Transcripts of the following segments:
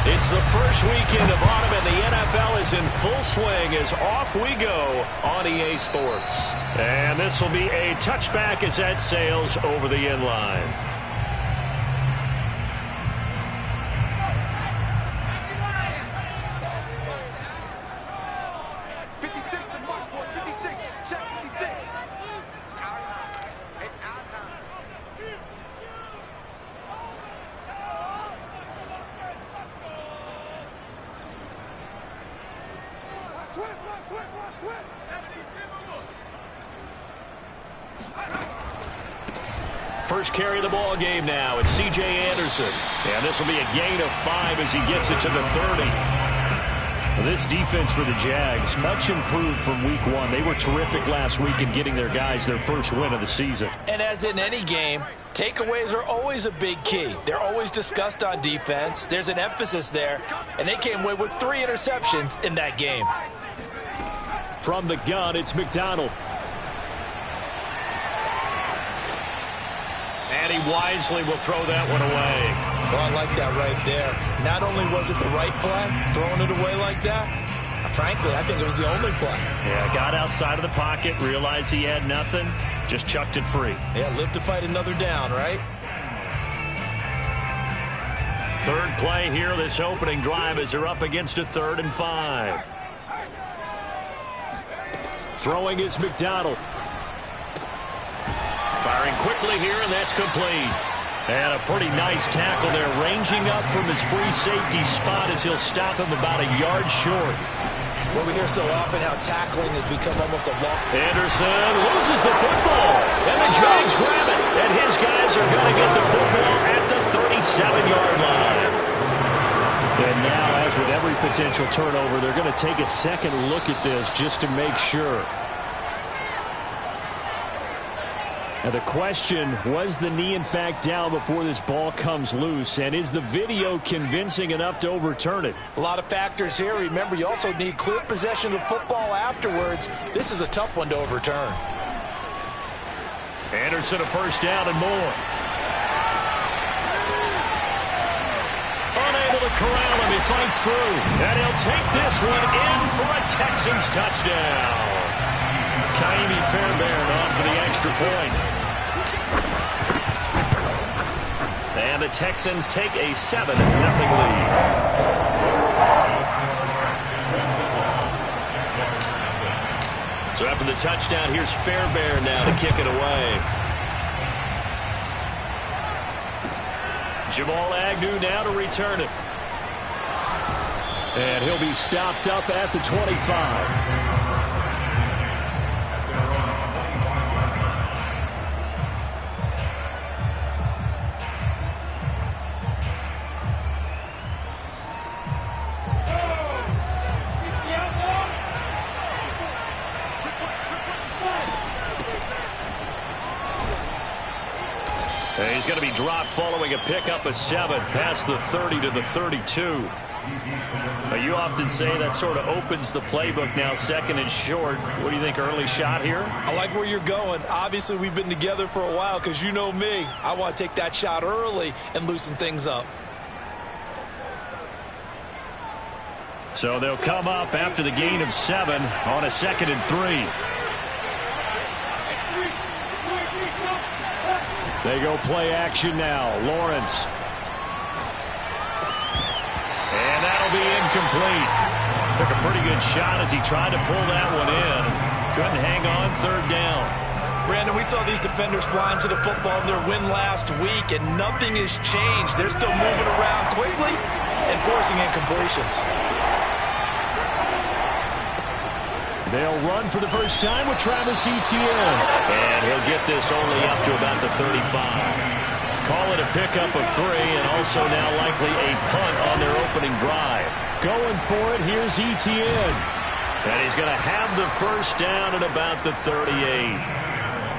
It's the first weekend of autumn, and the NFL is in full swing as off we go on EA Sports. And this will be a touchback as that sails over the end line. First carry of the ball game now. It's C.J. Anderson. And this will be a gain of 5 as he gets it to the 30. This defense for the Jags, much improved from week 1. They were terrific last week in getting their guys their first win of the season. And as in any game, takeaways are always a big key. They're always discussed on defense. There's an emphasis there, and they came away with 3 interceptions in that game. From the gun, it's McDonald. And he wisely will throw that one away. Oh, I like that right there. Not only was it the right play, throwing it away like that, frankly, I think it was the only play. Yeah, got outside of the pocket, realized he had nothing, just chucked it free. Yeah, live to fight another down, right? Third play here, this opening drive as they're up against a 3rd and 5. Throwing is McDonald. Firing quickly here, and that's complete. And a pretty nice tackle there, ranging up from his free safety spot as he'll stop him about a yard short. Well, we hear so often how tackling has become almost a walk. Anderson loses the football, and the Jags grab it. And his guys are going to get the football at the 37-yard line. And now, as with every potential turnover, they're going to take a second look at this just to make sure. Now the question, was the knee in fact down before this ball comes loose? And is the video convincing enough to overturn it? A lot of factors here. Remember, you also need clear possession of football afterwards. This is a tough one to overturn. Anderson a first down and more. Unable to corral him, he fights through. And he'll take this one in for a Texans touchdown. Kaimi Fairbairn on for the extra point. And the Texans take a 7-0 lead. So after the touchdown, here's Fairbairn now to kick it away. Jamal Agnew now to return it. And he'll be stopped up at the 25. He's going to be dropped following a pickup of 7 past the 30 to the 32. You often say that sort of opens the playbook now, 2nd and short. What do you think, early shot here? I like where you're going. Obviously, we've been together for a while because you know me. I want to take that shot early and loosen things up. So they'll come up after the gain of 7 on a 2nd and 3. They go play action now. Lawrence. And that'll be incomplete. Took a pretty good shot as he tried to pull that one in. Couldn't hang on, 3rd down. Brandon, we saw these defenders flying to the football in their win last week, and nothing has changed. They're still moving around quickly and forcing incompletions. They'll run for the first time with Travis Etienne. And he'll get this only up to about the 35. Call it a pickup of 3, and also now likely a punt on their opening drive. Going for it, here's Etienne. And he's going to have the first down at about the 38.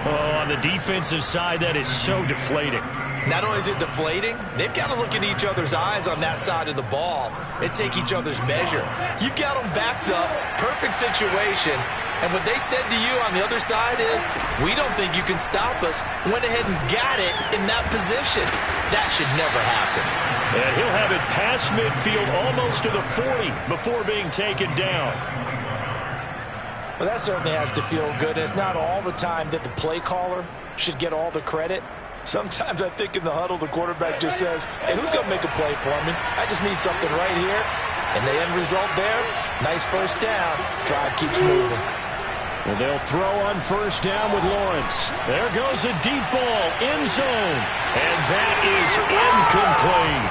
Oh, on the defensive side, that is so deflating. Not only is it deflating, they've got to look at each other's eyes on that side of the ball and take each other's measure. You've got them backed up, perfect situation, and what they said to you on the other side is, we don't think you can stop us. Went ahead and got it in that position. That should never happen. And he'll have it past midfield almost to the 40 before being taken down. Well, that certainly has to feel good. It's not all the time that the play caller should get all the credit. Sometimes I think in the huddle, the quarterback just says, hey, who's going to make a play for me? I just need something right here. And the end result there, nice first down. Drive keeps moving. Well, they'll throw on first down with Lawrence. There goes a deep ball, end zone. And that is incomplete.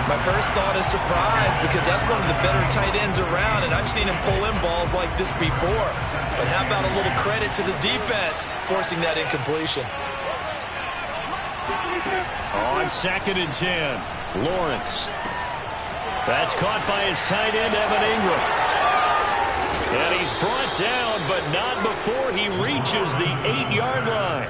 My first thought is surprise because that's one of the better tight ends around, and I've seen him pull in balls like this before. But how about a little credit to the defense forcing that incompletion? On 2nd and 10, Lawrence. That's caught by his tight end, Evan Ingram. And he's brought down, but not before he reaches the 8-yard line.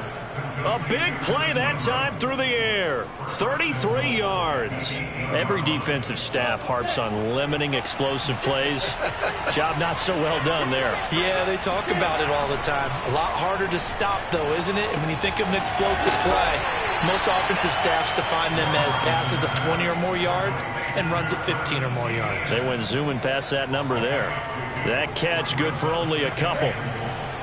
A big play that time through the air. 33 yards. Every defensive staff harps on limiting explosive plays. Job not so well done there. Yeah, they talk about it all the time. A lot harder to stop, though, isn't it? And when you think of an explosive play, most offensive staffs define them as passes of 20 or more yards and runs of 15 or more yards. They went zooming past that number there. That catch good for only a couple.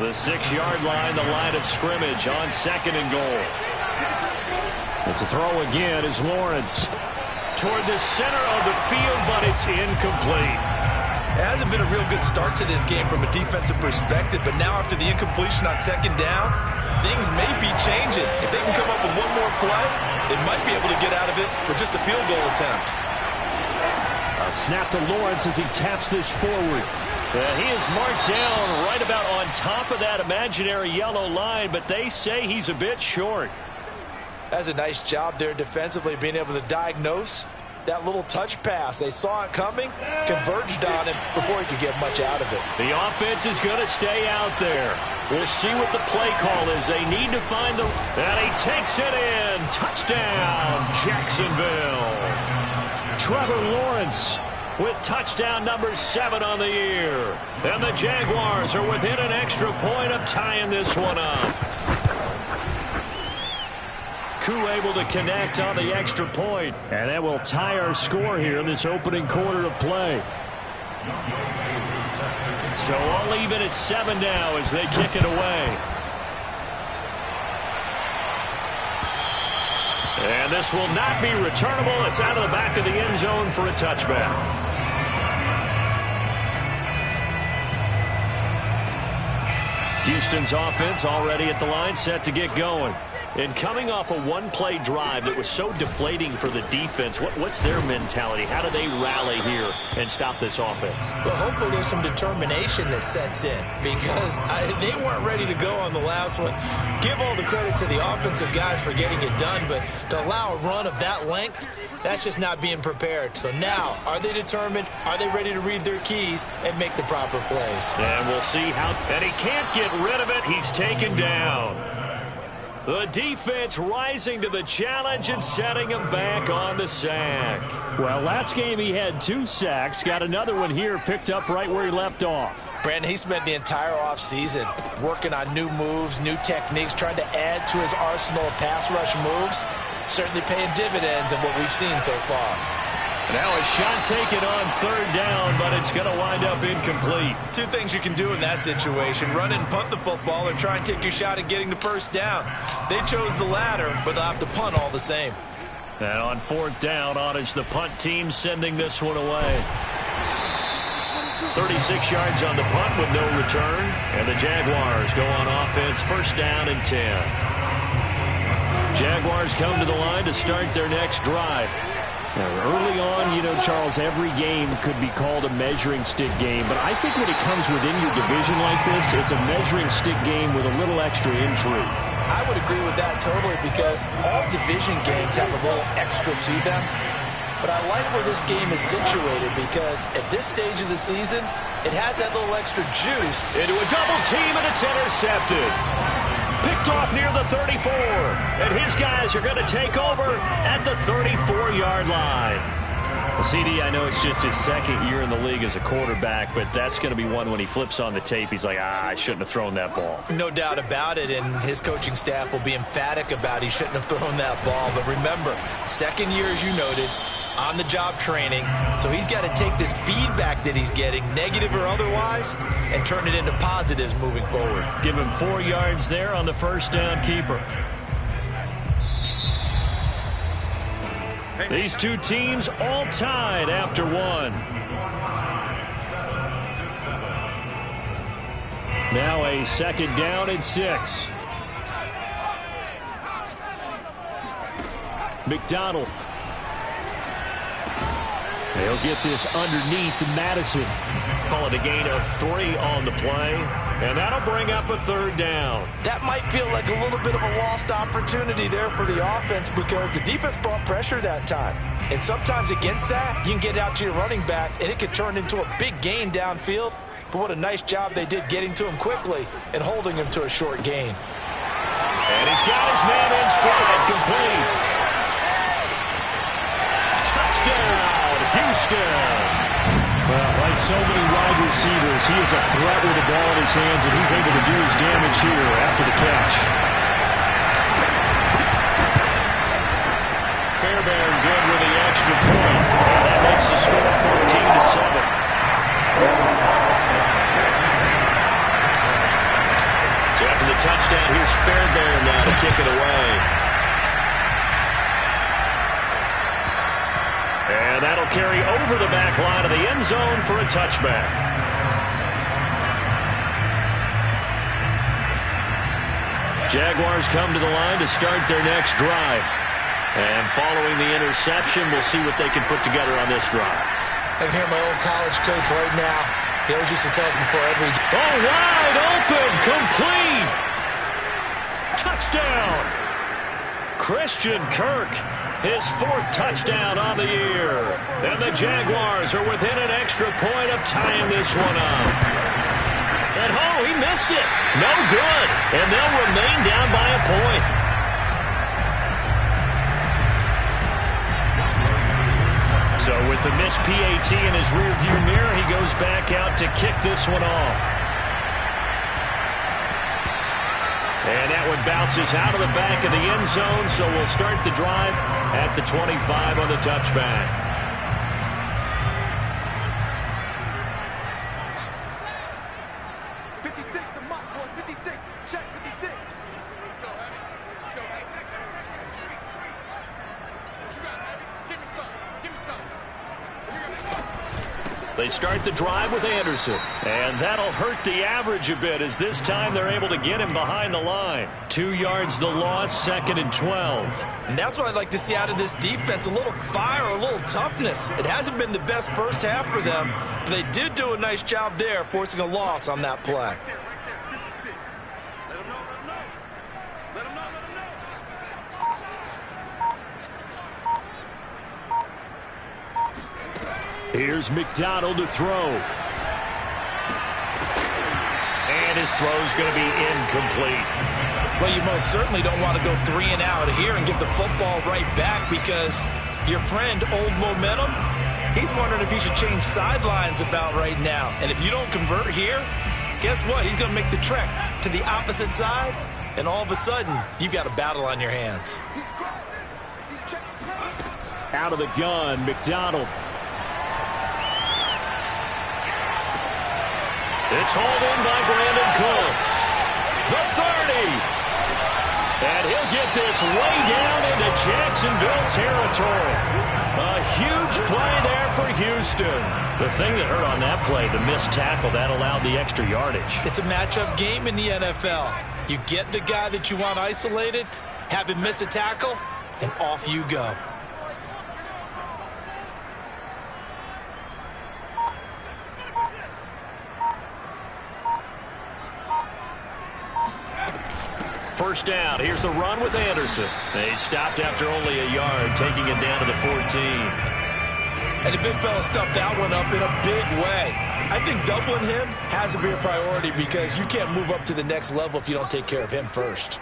The 6-yard line, the line of scrimmage on 2nd and goal. It's a throw again is Lawrence. Toward the center of the field, but it's incomplete. It hasn't been a real good start to this game from a defensive perspective, but now after the incompletion on 2nd down, things may be changing. If they can come up with one more play, they might be able to get out of it with just a field goal attempt. A snap to Lawrence as he taps this forward. He is marked down right about on top of that imaginary yellow line, but they say he's a bit short. That's a nice job there defensively, being able to diagnose that little touch pass. They saw it coming, converged on him before he could get much out of it. The offense is going to stay out there. We'll see what the play call is. They need to find the... And he takes it in. Touchdown, Jacksonville. Trevor Lawrence with touchdown number 7 on the year. And the Jaguars are within an extra point of tying this one up. Koo able to connect on the extra point. And that will tie our score here in this opening quarter of play. So all even at 7 now as they kick it away. And this will not be returnable. It's out of the back of the end zone for a touchback. Houston's offense already at the line, set to get going. And coming off a one-play drive that was so deflating for the defense, what's their mentality? How do they rally here and stop this offense? Well, hopefully there's some determination that sets in because they weren't ready to go on the last one. Give all the credit to the offensive guys for getting it done, but to allow a run of that length, that's just not being prepared. So now, are they determined? Are they ready to read their keys and make the proper plays? And we'll see how... And he can't get rid of it. He's taken down. The defense rising to the challenge and setting him back on the sack. Well, last game he had 2 sacks. Got another one here picked up right where he left off. Brandon, he spent the entire offseason working on new moves, new techniques, trying to add to his arsenal of pass rush moves. Certainly paying dividends in what we've seen so far. Now a shot taken on 3rd down, but it's going to wind up incomplete. 2 things you can do in that situation. Run and punt the football or try and take your shot at getting the first down. They chose the latter, but they'll have to punt all the same. And on 4th down, on is the punt team sending this one away. 36 yards on the punt with no return. And the Jaguars go on offense, 1st down and 10. Jaguars come to the line to start their next drive. Now, early on, you know, Charles, every game could be called a measuring stick game. But I think when it comes within your division like this, it's a measuring stick game with a little extra intrigue. I would agree with that totally because all division games have a little extra to them. But I like where this game is situated because at this stage of the season, it has that little extra juice. Into a double team, and it's intercepted. Picked off near the 34. And his guys are going to take over at the 34-yard line. Well, CD, I know it's just his 2nd year in the league as a quarterback, but that's going to be one when he flips on the tape, he's like, I shouldn't have thrown that ball. No doubt about it, and his coaching staff will be emphatic about he shouldn't have thrown that ball. But remember, 2nd year, as you noted, on-the-job training, so he's got to take this feedback that he's getting, negative or otherwise, and turn it into positives moving forward. Give him 4 yards there on the first down keeper. These two teams all tied after one. Now a second down and 6. McDonald. They'll get this underneath to Madison. Call it a gain of 3 on the play, and that'll bring up a third down. That might feel like a little bit of a lost opportunity there for the offense because the defense brought pressure that time. And sometimes against that, you can get out to your running back, and it could turn into a big gain downfield. But what a nice job they did getting to him quickly and holding him to a short gain. And he's got his man in stride, complete. Touchdown, Houston. Well, like so many wide receivers, he is a threat with the ball in his hands, and he's able to do his damage here after the catch. Fairbairn good with the extra point. And that makes the score 14-7. So after the touchdown, here's Fairbairn now to kick it away. And that'll carry over the back line of the end zone for a touchback. Jaguars come to the line to start their next drive. And following the interception, we'll see what they can put together on this drive. I can hear my old college coach right now. He always used to tell us before every game. Oh, wide open, complete. Touchdown. Christian Kirk, his 4th touchdown on the year. And the Jaguars are within an extra point of tying this one up. And oh, he missed it. No good. And they'll remain down by a point. So with the missed PAT in his rearview mirror, he goes back out to kick this one off. And that one bounces out of the back of the end zone, so we'll start the drive at the 25 on the touchback. They start the drive with Anderson, and that'll hurt the average a bit as this time they're able to get him behind the line. 2 yards the loss, 2nd and 12. And that's what I'd like to see out of this defense, a little fire, a little toughness. It hasn't been the best first half for them, but they did do a nice job there forcing a loss on that play. Here's McDonald to throw. And his throw's going to be incomplete. Well, you most certainly don't want to go 3 and out here and give the football right back because your friend, Old Momentum, he's wondering if he should change sidelines about right now. And if you don't convert here, guess what? He's going to make the trek to the opposite side, and all of a sudden, you've got a battle on your hands. Out of the gun, McDonald. It's hauled in by Brandon Cooks. The 30. And he'll get this way down into Jacksonville territory. A huge play there for Houston. The thing that hurt on that play, the missed tackle, that allowed the extra yardage. It's a matchup game in the NFL. You get the guy that you want isolated, have him miss a tackle, and off you go. First down. Here's the run with Anderson. They stopped after only a yard, taking it down to the 14. And the big fella stuffed that one up in a big way. I think doubling him has to be a priority because you can't move up to the next level if you don't take care of him first.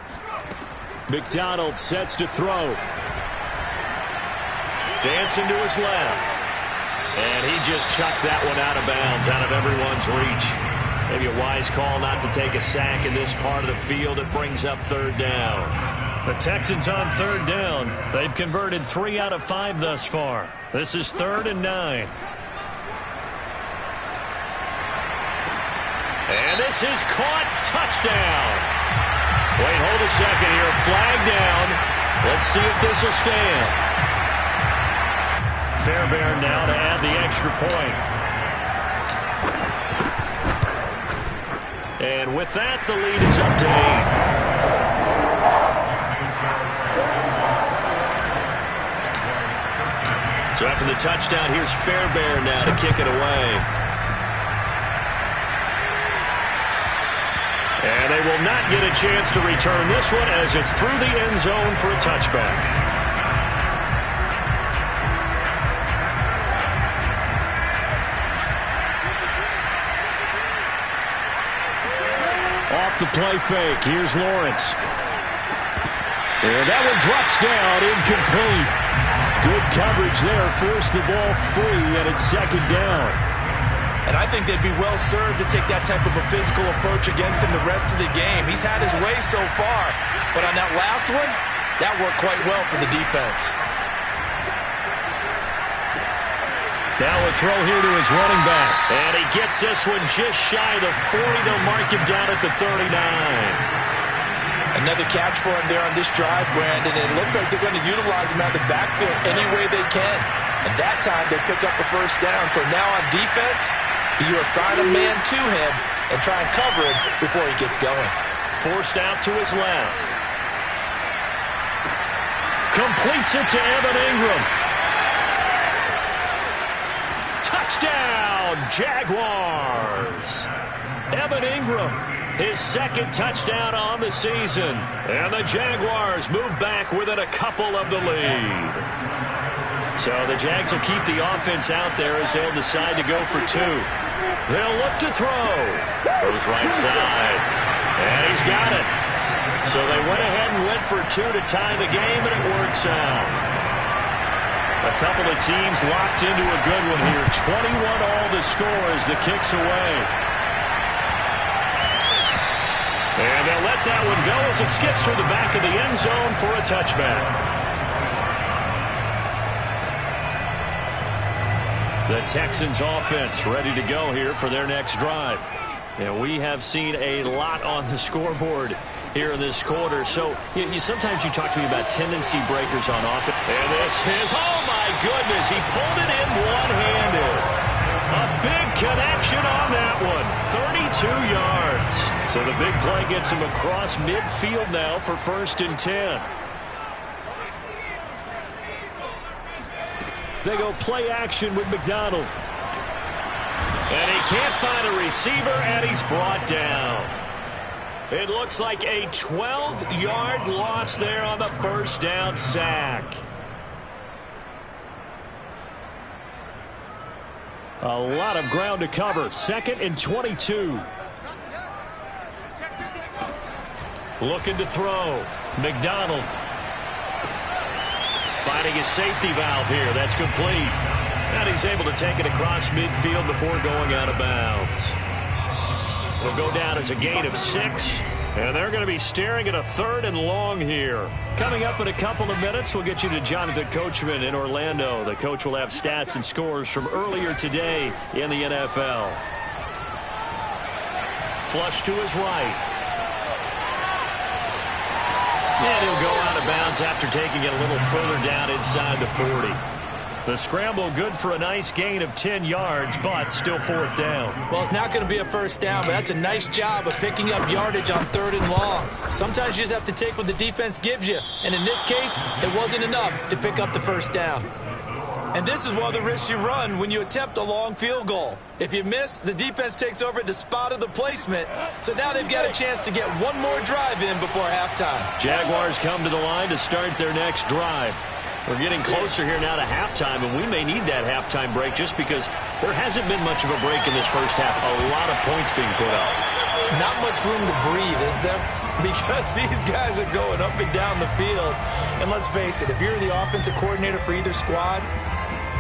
McDonald sets to throw. Dancing to his left. And he just chucked that one out of bounds, out of everyone's reach. Maybe a wise call not to take a sack in this part of the field. It brings up third down. The Texans on third down. They've converted 3 out of 5 thus far. This is 3rd and 9. And this is caught. Touchdown. Wait, hold a second here. Flag down. Let's see if this will stand. Fairbairn now to add the extra point. And with that, the lead is up to 8. So after the touchdown, here's Fairbairn now to kick it away. And they will not get a chance to return this one as it's through the end zone for a touchback. Off the play fake. Here's Lawrence. And that one drops down, incomplete. Good coverage there. Forced the ball free, and it's 2nd down. And I think they'd be well served to take that type of a physical approach against him the rest of the game. He's had his way so far, but on that last one, that worked quite well for the defense. Now a throw here to his running back. And he gets this one just shy of the 40. They'll mark him down at the 39. Another catch for him there on this drive, Brandon. And it looks like they're going to utilize him out of the backfield any way they can. And that time they pick up the first down. So now on defense, do you assign a man to him and try and cover him before he gets going? Forced out to his left. Completes it to Evan Ingram. Touchdown, Jaguars. Evan Ingram, his 2nd touchdown on the season. And the Jaguars move back within a couple of the lead. So the Jags will keep the offense out there as they'll decide to go for 2. They'll look to throw. Goes right side. And he's got it. So they went ahead and went for 2 to tie the game, and it works out. A couple of teams locked into a good one here. 21 all the score as the kick's away. And they'll let that one go as it skips through the back of the end zone for a touchback. The Texans offense ready to go here for their next drive. And we have seen a lot on the scoreboard here in this quarter. So sometimes you talk to me about tendency breakers on offense. And this is, oh my goodness, he pulled it in one-handed. A big connection on that one. 32 yards. So the big play gets him across midfield now for 1st and 10. They go play action with McDonald. And he can't find a receiver, and he's brought down. It looks like a 12-yard loss there on the 1st down sack. A lot of ground to cover. 2nd and 22. Looking to throw. McDonald. Finding his safety valve here. That's complete. And he's able to take it across midfield before going out of bounds. It'll go down as a gain of 6. And they're going to be staring at a 3rd and long here. Coming up in a couple of minutes, we'll get you to Jonathan Coachman in Orlando. The coach will have stats and scores from earlier today in the NFL. Flush to his right. And he'll go out of bounds after taking it a little further down inside the 40. The scramble good for a nice gain of 10 yards, but still 4th down. Well, it's not going to be a first down, but that's a nice job of picking up yardage on 3rd and long. Sometimes you just have to take what the defense gives you, and in this case, it wasn't enough to pick up the first down. And this is one of the risks you run when you attempt a long field goal. If you miss, the defense takes over at the spot of the placement, so now they've got a chance to get one more drive in before halftime. Jaguars come to the line to start their next drive. We're getting closer here now to halftime, and we may need that halftime break just because there hasn't been much of a break in this first half. A lot of points being put up. Not much room to breathe, is there? Because these guys are going up and down the field. And let's face it, if you're the offensive coordinator for either squad,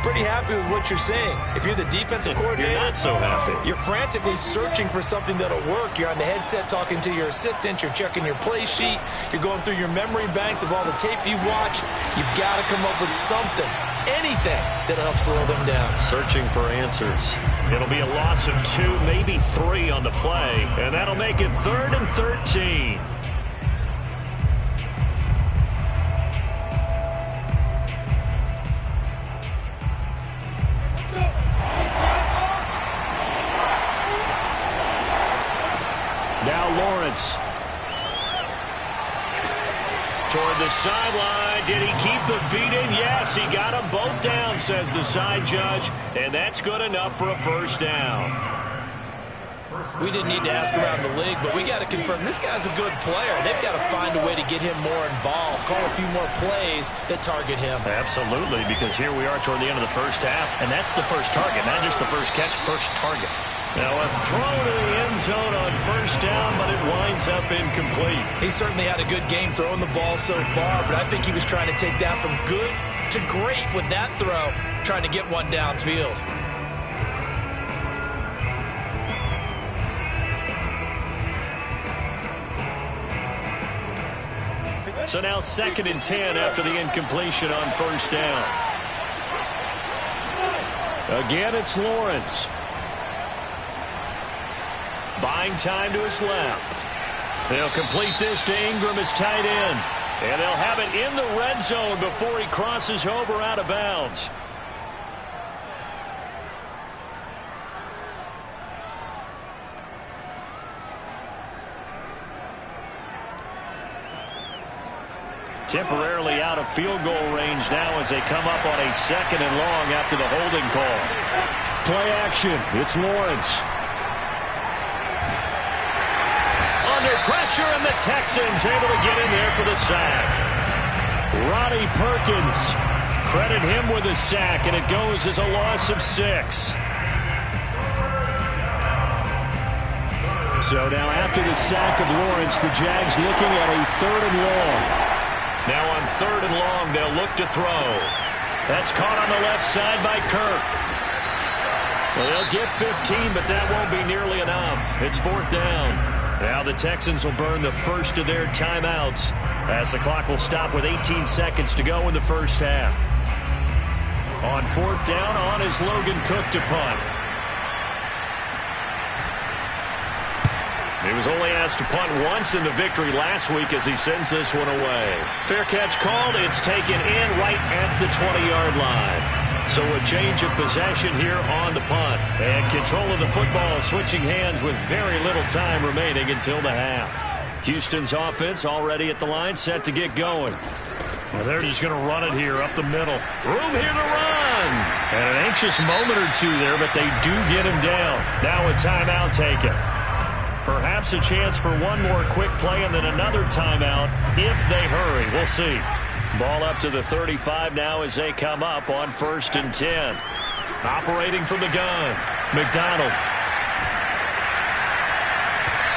pretty happy with what you're seeing. If you're the defensive coordinator, you're not so happy. You're frantically searching for something that'll work. You're on the headset talking to your assistant. You're checking your play sheet. You're going through your memory banks of all the tape you've watched. You've got to come up with something, anything that'll help slow them down. Searching for answers. It'll be a loss of 2, maybe 3 on the play, and that'll make it 3rd and 13. Now Lawrence. Toward the sideline. Did he keep the feet in? Yes, he got them both down, says the side judge. And that's good enough for a first down. We didn't need to ask around the league, but we got to confirm this guy's a good player. They've got to find a way to get him more involved, call a few more plays that target him. Absolutely, because here we are toward the end of the first half, and that's the first target, not just the first catch, first target. Now a throw to the end zone on first down, but it winds up incomplete. He certainly had a good game throwing the ball so far, but I think he was trying to take that from good to great with that throw, trying to get one downfield. So now 2nd and 10 after the incompletion on first down. Again, it's Lawrence. Buying time to his left. They'll complete this to Ingram as tight end. And they'll have it in the red zone before he crosses over out of bounds. Temporarily out of field goal range now as they come up on a 2nd and long after the holding call. Play action. It's Lawrence. Under pressure, and the Texans able to get in there for the sack. Ronnie Perkins. Credit him with a sack, and it goes as a loss of 6. So now after the sack of Lawrence, the Jags looking at a 3rd and long. Now on 3rd and long, they'll look to throw. That's caught on the left side by Kirk. Well, they'll get 15, but that won't be nearly enough. It's 4th down. Now the Texans will burn the first of their timeouts as the clock will stop with 18 seconds to go in the first half. On 4th down, on is Logan Cook to punt. He was only asked to punt once in the victory last week as he sends this one away. Fair catch called. It's taken in right at the 20-yard line. So a change of possession here on the punt. And control of the football switching hands with very little time remaining until the half. Houston's offense already at the line, set to get going. Well, they're just going to run it here up the middle. Room here to run. And an anxious moment or two there, but they do get him down. Now a timeout taken. Perhaps a chance for one more quick play and then another timeout if they hurry. We'll see. Ball up to the 35 now as they come up on 1st and 10. Operating from the gun, McDonald.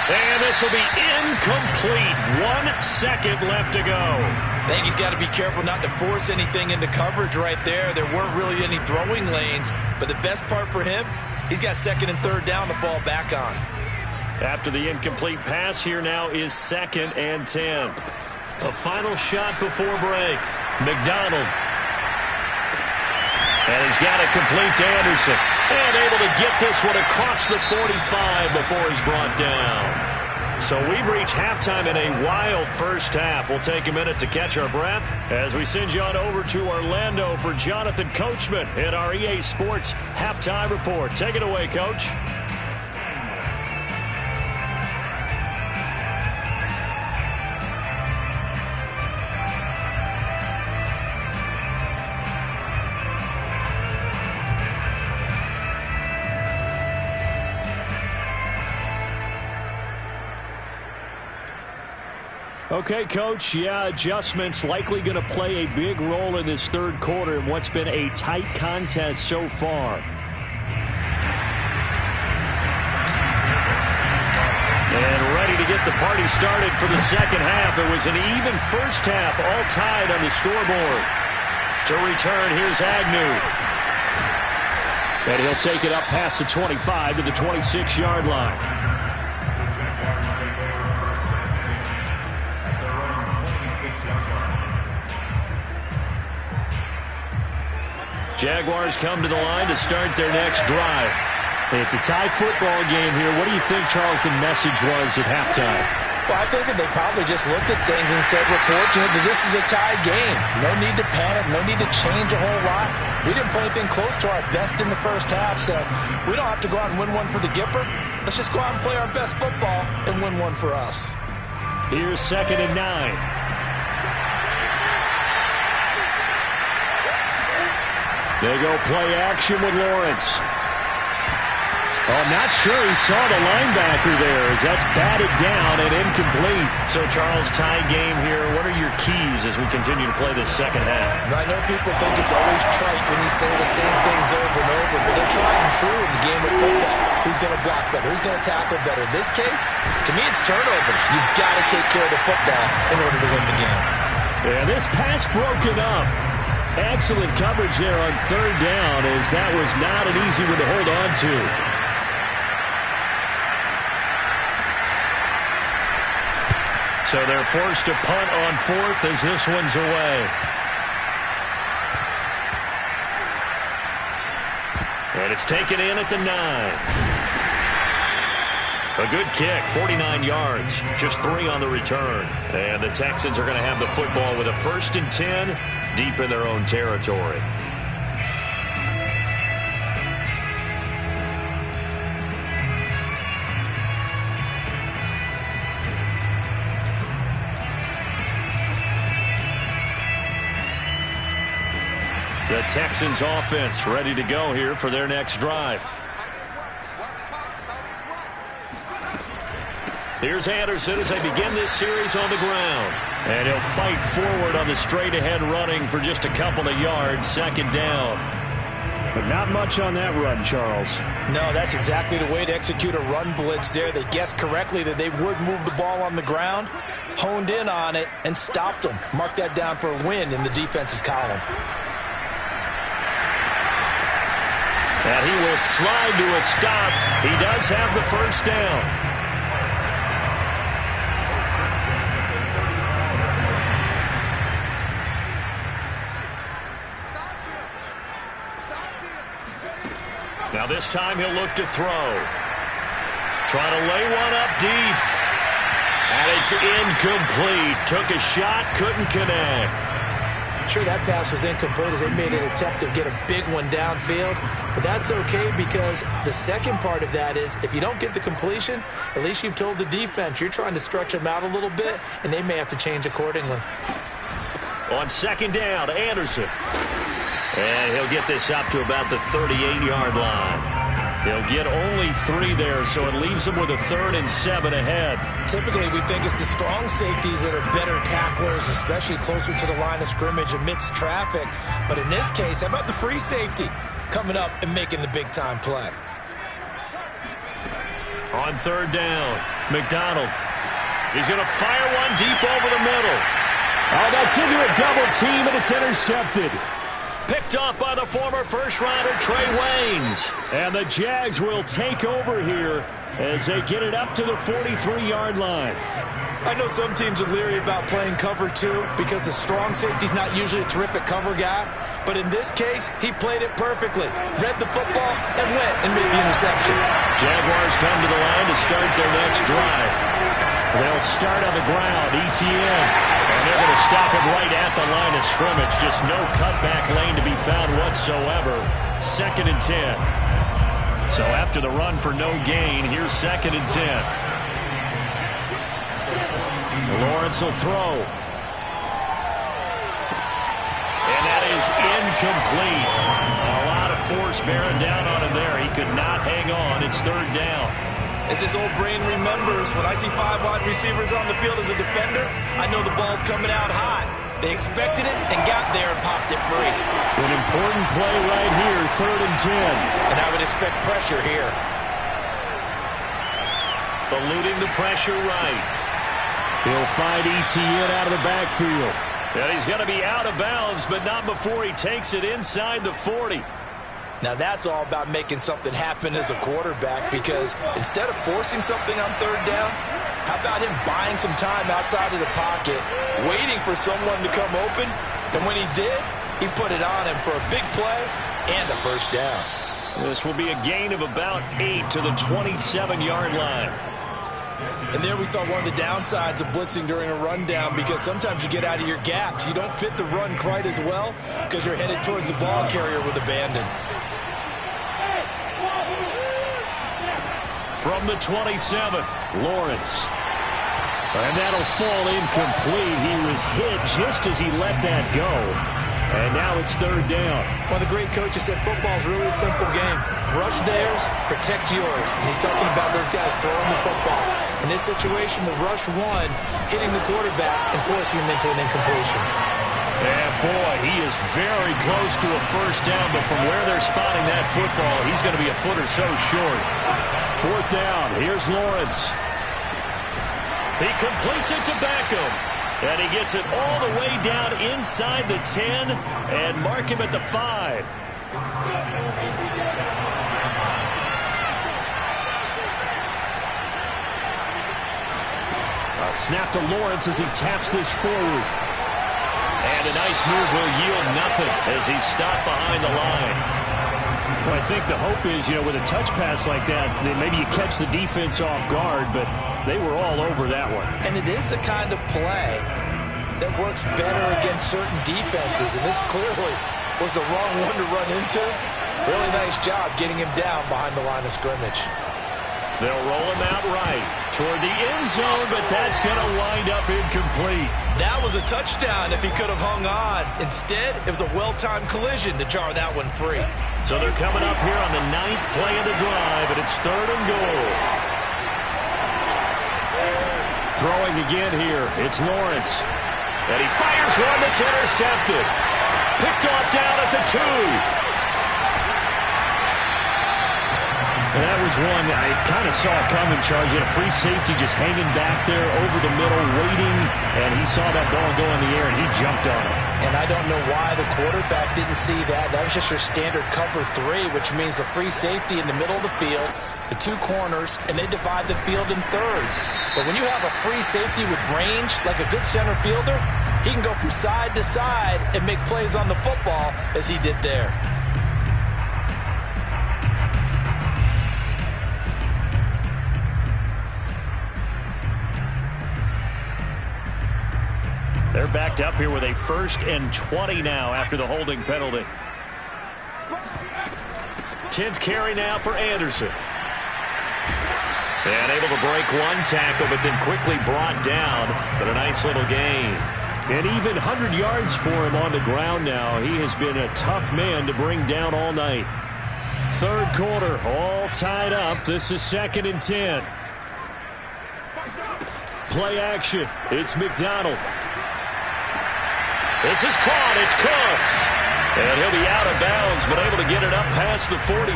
And this will be incomplete. 1 second left to go. I think he's got to be careful not to force anything into coverage right there. There weren't really any throwing lanes, but the best part for him, he's got 2nd and 3rd down to fall back on. After the incomplete pass, here now is 2nd and 10. A final shot before break. McDonald. And he's got it complete to Anderson. And able to get this one across the 45 before he's brought down. So we've reached halftime in a wild first half. We'll take a minute to catch our breath as we send you on over to Orlando for Jonathan Coachman in our EA Sports Halftime Report. Take it away, Coach. Okay, Coach, yeah, adjustments likely going to play a big role in this 3rd quarter in what's been a tight contest so far. And ready to get the party started for the 2nd half. It was an even first half, all tied on the scoreboard. To return, here's Agnew. And he'll take it up past the 25 to the 26-yard line. Jaguars come to the line to start their next drive. It's a tie football game here. What do you think, Charles, the message was at halftime? Well, I think that they probably just looked at things and said, we're fortunate that this is a tie game. No need to panic. No need to change a whole lot. We didn't play anything close to our best in the first half, so we don't have to go out and win one for the Gipper. Let's just go out and play our best football and win one for us. Here's 2nd and 9. They go play action with Lawrence. Oh, not sure he saw the linebacker there as that's batted down and incomplete. So, Charles, tie game here. What are your keys as we continue to play this second half? I know people think it's always trite when you say the same things over and over, but they're tried and true in the game of football. Who's going to block better? Who's going to tackle better? In this case, to me, it's turnovers. You've got to take care of the football in order to win the game. Yeah, this pass broken up. Excellent coverage there on 3rd down, as that was not an easy one to hold on to. So they're forced to punt on 4th as this one's away. And it's taken in at the 9. A good kick, 49 yards, just 3 on the return. And the Texans are going to have the football with a 1st and 10 deep in their own territory. The Texans offense ready to go here for their next drive. Here's Anderson as they begin this series on the ground. And he'll fight forward on the straight-ahead running for just a couple of yards, 2nd down. But not much on that run, Charles. No, that's exactly the way to execute a run blitz there. They guessed correctly that they would move the ball on the ground, honed in on it, and stopped them. Mark that down for a win in the defense's column. And he will slide to a stop. He does have the 1st down. Now this time he'll look to throw. Trying to lay one up deep. And it's incomplete. Took a shot, couldn't connect. Sure, that pass was incomplete as they made an attempt to get a big one downfield. But that's okay because the second part of that is if you don't get the completion, at least you've told the defense you're trying to stretch them out a little bit, and they may have to change accordingly. On 2nd down, Anderson. And he'll get this up to about the 38-yard line. He'll get only 3 there, so it leaves him with a 3rd and 7 ahead. Typically, we think it's the strong safeties that are better tacklers, especially closer to the line of scrimmage amidst traffic. But in this case, how about the free safety coming up and making the big-time play? On 3rd down, McDonald. He's going to fire one deep over the middle. Oh, that's into a double team, and it's intercepted. Picked off by the former first-rounder Trey Waynes. And the Jags will take over here as they get it up to the 43-yard line. I know some teams are leery about playing cover 2 because the strong safety's not usually a terrific cover guy. But in this case, he played it perfectly. Read the football and went and made the interception. Jaguars come to the line to start their next drive. They'll start on the ground, ETN. And they're going to stop him right at the line of scrimmage. Just no cutback lane to be found whatsoever. 2nd and 10. So after the run for no gain, here's 2nd and 10. Lawrence will throw. And that is incomplete. A lot of force bearing down on him there. He could not hang on. It's 3rd down. As his old brain remembers, when I see 5 wide receivers on the field as a defender, I know the ball's coming out hot. They expected it and got there and popped it free. An important play right here, 3rd and 10. And I would expect pressure here. Eluding the pressure right. He'll find ETN out of the backfield. And he's going to be out of bounds, but not before he takes it inside the 40. Now that's all about making something happen as a quarterback, because instead of forcing something on third down, how about him buying some time outside of the pocket, waiting for someone to come open, and when he did, he put it on him for a big play and a first down. This will be a gain of about 8 to the 27-yard line. And there we saw one of the downsides of blitzing during a rundown, because sometimes you get out of your gaps. You don't fit the run quite as well because you're headed towards the ball carrier with abandon. From the 27, Lawrence. And that'll fall incomplete. He was hit just as he let that go. And now it's third down. One of the great coaches said football is really a simple game. Rush theirs, protect yours. And he's talking about those guys throwing the football. In this situation, the rush one, hitting the quarterback and forcing him into an incompletion. And boy, he is very close to a first down, but from where they're spotting that football, he's going to be a foot or so short. Fourth down, here's Lawrence. He completes it to Beckham. And he gets it all the way down inside the 10 and mark him at the 5. A snap to Lawrence as he taps this forward. And a nice move will yield nothing as he's stopped behind the line. Well, I think the hope is, with a touch pass like that, maybe you catch the defense off guard, but they were all over that one. And it is the kind of play that works better against certain defenses, and this clearly was the wrong one to run into. Really nice job getting him down behind the line of scrimmage. They'll roll him out right toward the end zone, but that's going to wind up incomplete. That was a touchdown if he could have hung on. Instead, it was a well-timed collision to jar that one free. So they're coming up here on the 9th play of the drive, and it's third and goal. Throwing again here, it's Lawrence. And he fires one that's intercepted. Picked off down at the 2. And that was one I kind of saw coming, Charles. He had a free safety just hanging back there over the middle, waiting, and he saw that ball go in the air, and he jumped on it. And I don't know why the quarterback didn't see that. That was just your standard cover 3, which means the free safety in the middle of the field, the 2 corners, and they divide the field in thirds. But when you have a free safety with range, like a good center fielder, he can go from side to side and make plays on the football as he did there. They're backed up here with a 1st and 20 now after the holding penalty. 10th carry now for Anderson. And able to break one tackle, but then quickly brought down. But a nice little gain. And even 100 yards for him on the ground now. He has been a tough man to bring down all night. Third quarter, all tied up. This is 2nd and 10. Play action. It's McDonald. This is caught. It's Cooks. And he'll be out of bounds, but able to get it up past the 45.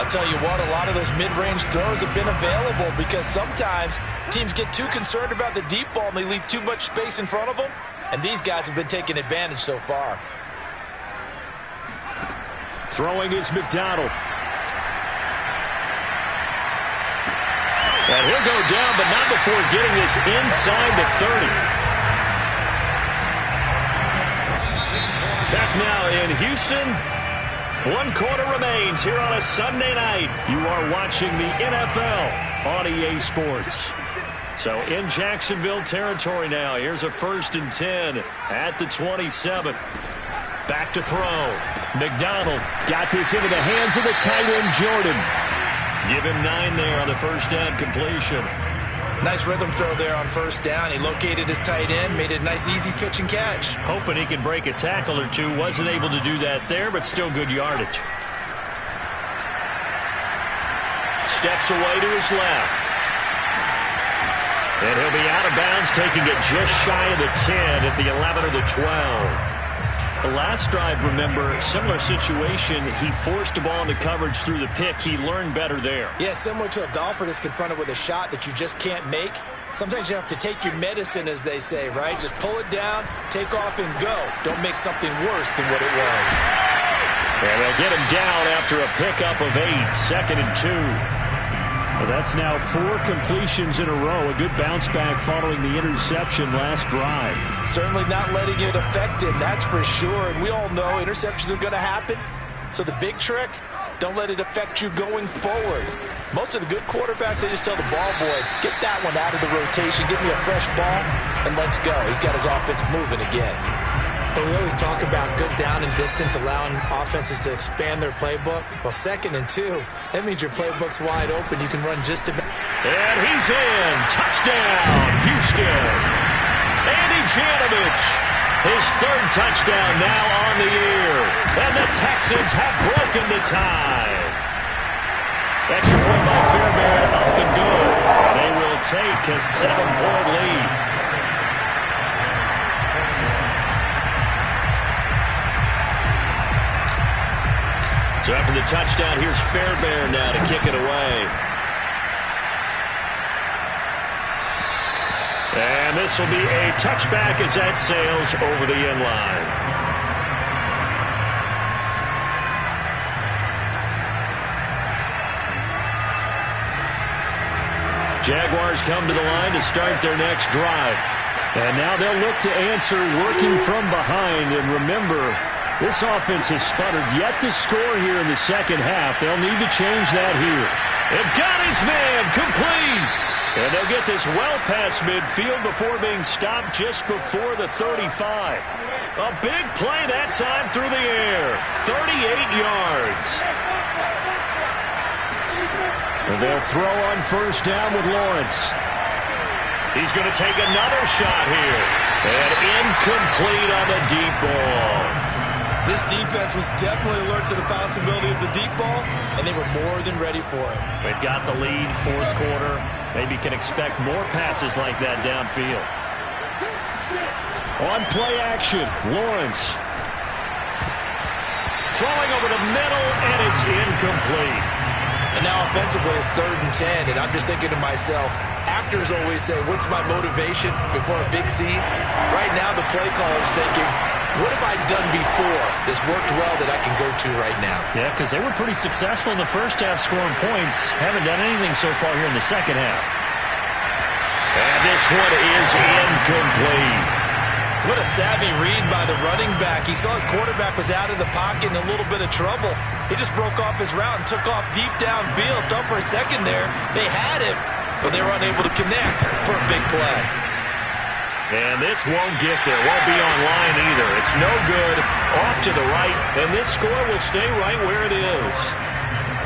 I'll tell you what, a lot of those mid-range throws have been available because sometimes teams get too concerned about the deep ball and they leave too much space in front of them. And these guys have been taking advantage so far. Throwing is McDonald. And he'll go down, but not before getting this inside the 30. Back now in Houston. 1 quarter remains here on a Sunday night. You are watching the NFL on EA Sports. So in Jacksonville territory now. Here's a 1st and 10 at the 27. Back to throw. McDonald got this into the hands of the tight end, Jordan. Give him 9 there on the first down completion. Nice rhythm throw there on first down. He located his tight end, made it a nice easy pitch and catch. Hoping he could break a tackle or two. Wasn't able to do that there, but still good yardage. Steps away to his left. And he'll be out of bounds, taking it just shy of the 10 at the 11 or the 12. The last drive, remember, similar situation. He forced the ball into coverage through the pick. He learned better there. Yeah, similar to a golfer that's confronted with a shot that you just can't make. Sometimes you have to take your medicine, as they say, right? Just pull it down, take off, and go. Don't make something worse than what it was. And they'll get him down after a pickup of 8, 2nd and 2. Well, that's now 4 completions in a row. A good bounce back following the interception last drive. Certainly not letting it affect him, that's for sure. And we all know interceptions are going to happen. So the big trick, don't let it affect you going forward. Most of the good quarterbacks, they just tell the ball boy, get that one out of the rotation, give me a fresh ball, and let's go. He's got his offense moving again. But we always talk about good down and distance, allowing offenses to expand their playbook. Well, 2nd and 2, that means your playbook's wide open. You can run just about. And he's in. Touchdown, Houston. Andy Janovich, his 3rd touchdown now on the year. And the Texans have broken the tie. Extra point by Fairbairn, up and good. They will take a 7-point lead. So after the touchdown, here's Fairbairn now to kick it away. And this will be a touchback as that sails over the end line. Jaguars come to the line to start their next drive. And now they'll look to answer working from behind. And remember, this offense has sputtered yet to score here in the second half. They'll need to change that here. They've got his man complete. And they'll get this well past midfield before being stopped just before the 35. A big play that time through the air. 38 yards. And they'll throw on first down with Lawrence. He's going to take another shot here. And incomplete on the deep ball. This defense was definitely alert to the possibility of the deep ball, and they were more than ready for it. They've got the lead, 4th quarter. Maybe can expect more passes like that downfield. On play action, Lawrence. Throwing over the middle, and it's incomplete. And now offensively it's 3rd and 10, and I'm just thinking to myself, actors always say, what's my motivation before a big scene? Right now the play caller's thinking, what have I done before that's worked well that I can go to right now? Yeah, because they were pretty successful in the first half scoring points. Haven't done anything so far here in the second half. And this one is incomplete. What a savvy read by the running back. He saw his quarterback was out of the pocket in a little bit of trouble. He just broke off his route and took off deep downfield. Thought for a second there they had him, but they were unable to connect for a big play. And this won't get there. Won't be on line either. It's no good. Off to the right. And this score will stay right where it is.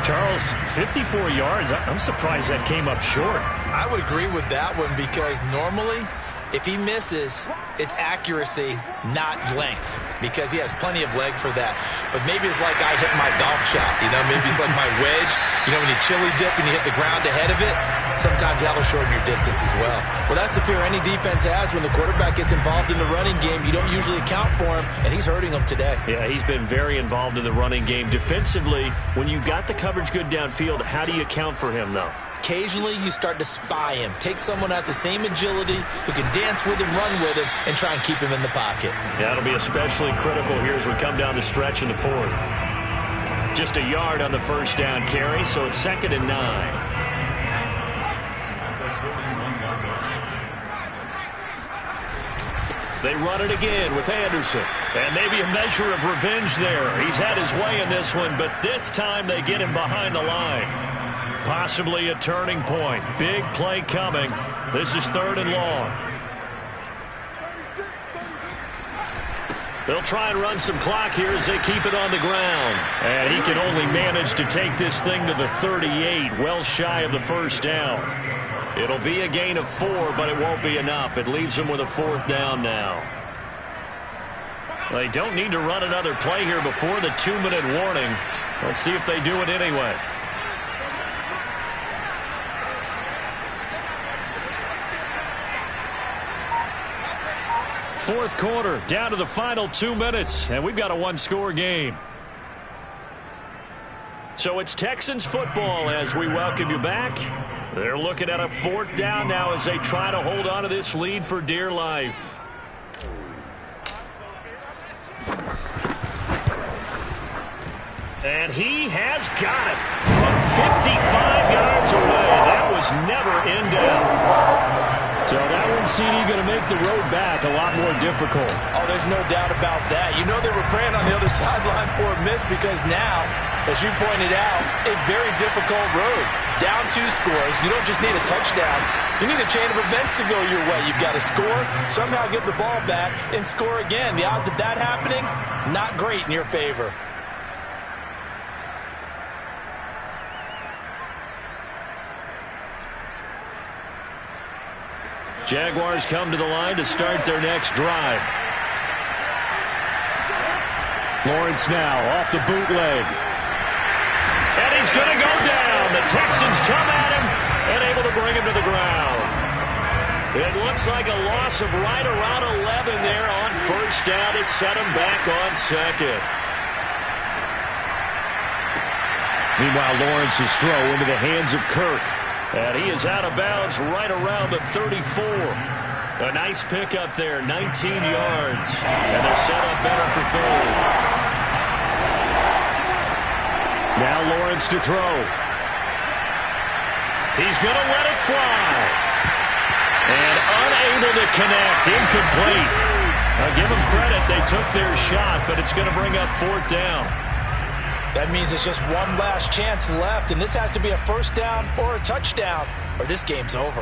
Charles, 54 yards. I'm surprised that came up short. I would agree with that one because normally if he misses, it's accuracy, not length, because he has plenty of leg for that. But maybe it's like I hit my golf shot, maybe it's like my wedge. When you chili dip and you hit the ground ahead of it, sometimes that'll shorten your distance as well. Well, that's the fear any defense has when the quarterback gets involved in the running game. You don't usually account for him, and he's hurting them today. Yeah, he's been very involved in the running game. Defensively, when you got the coverage good downfield, how do you account for him, though? Occasionally, you start to spy him. Take someone who has the same agility, who can dance with him, run with him, and try and keep him in the pocket. That'll be especially critical here as we come down the stretch in the 4th. Just a yard on the first down carry, so it's 2nd and 9. They run it again with Anderson. And maybe a measure of revenge there. He's had his way in this one, but this time they get him behind the line. Possibly a turning point. Big play coming. This is 3rd and long. They'll try and run some clock here as they keep it on the ground. And he can only manage to take this thing to the 38, well shy of the first down. It'll be a gain of 4, but it won't be enough. It leaves them with a 4th down now. They don't need to run another play here before the 2-minute warning. Let's see if they do it anyway. Fourth quarter, down to the final 2 minutes, and we've got a 1-score game. So it's Texans football as we welcome you back. They're looking at a 4th down now as they try to hold on to this lead for dear life. And he has got it from 55 yards away. That was never in doubt. So that one, CD, going to make the road back a lot more difficult. Oh, there's no doubt about that. You know they were praying on the other sideline for a miss because now, as you pointed out, a very difficult road. Down 2 scores. You don't just need a touchdown. You need a chain of events to go your way. You've got to score, somehow get the ball back, and score again. The odds of that happening, not great in your favor. Jaguars come to the line to start their next drive. Lawrence now off the bootleg. And he's going to go down. The Texans come at him and able to bring him to the ground. It looks like a loss of right around 11 there on first down to set him back on second. Meanwhile, Lawrence's throw into the hands of Kirk. And he is out of bounds right around the 34. A nice pickup there, 19 yards. And they're set up better for third. Now Lawrence to throw. He's going to let it fly. And unable to connect, incomplete. I'll give them credit, they took their shot, but it's going to bring up 4th down. That means it's just one last chance left, and this has to be a first down or a touchdown, or this game's over.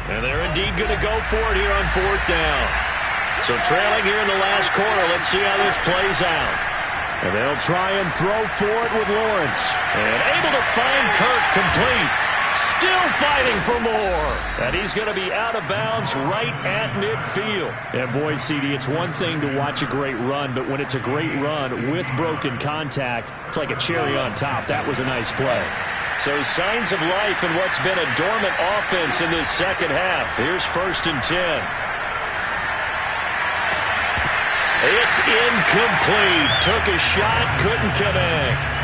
And they're indeed going to go for it here on 4th down. So trailing here in the last quarter, let's see how this plays out. And they'll try and throw for it with Lawrence. And able to find Kirk complete. Still fighting for more. And he's going to be out of bounds right at midfield. And boy, CD, it's one thing to watch a great run, but when it's a great run with broken contact, it's like a cherry on top. That was a nice play. So signs of life in what's been a dormant offense in this second half. Here's 1st and 10. It's incomplete. Took a shot, couldn't connect.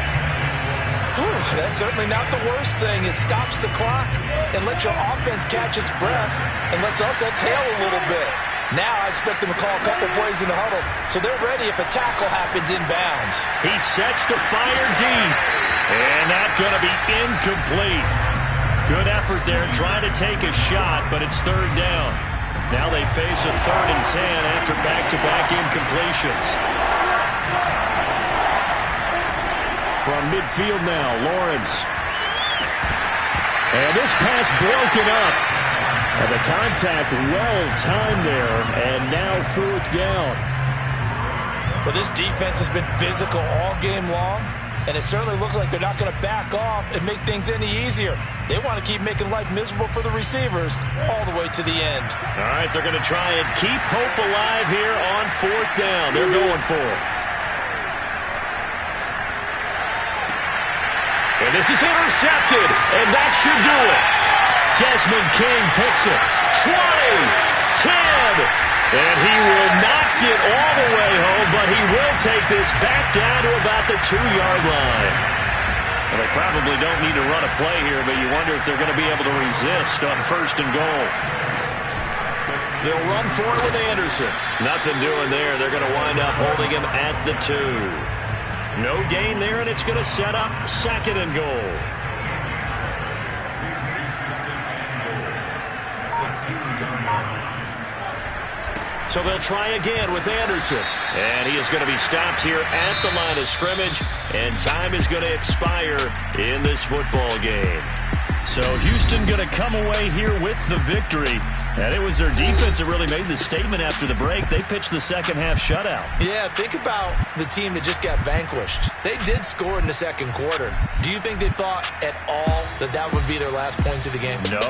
That's certainly not the worst thing. It stops the clock and lets your offense catch its breath and lets us exhale a little bit. Now I expect them to call a couple plays in the huddle, so they're ready if a tackle happens inbounds. He sets to fire deep, and that's going to be incomplete. Good effort there, trying to take a shot, but it's 3rd down. Now they face a 3rd and 10 after back-to-back incompletions. From midfield now, Lawrence. And this pass broken up. And the contact well-timed there, and now 4th down. Well, this defense has been physical all game long, and it certainly looks like they're not going to back off and make things any easier. They want to keep making life miserable for the receivers all the way to the end. All right, they're going to try and keep hope alive here on 4th down. They're going for it. And this is intercepted, and that should do it. Desmond King picks it. 20, 10, and he will not get all the way home, but he will take this back down to about the 2-yard line. Well, they probably don't need to run a play here, but you wonder if they're going to be able to resist on 1st and goal. They'll run for it with Anderson. Nothing doing there. They're going to wind up holding him at the 2. No gain there, and it's going to set up 2nd and goal. So they'll try again with Anderson. And he is going to be stopped here at the line of scrimmage, and time is going to expire in this football game. So Houston going to come away here with the victory. And it was their defense that really made the statement after the break. They pitched the second half shutout. Yeah, think about the team that just got vanquished. They did score in the second quarter. Do you think they thought at all that that would be their last points of the game? No,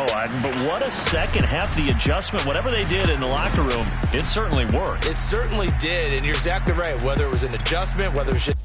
but what a second half. The adjustment, whatever they did in the locker room, it certainly worked. It certainly did, and you're exactly right. Whether it was an adjustment, whether it was just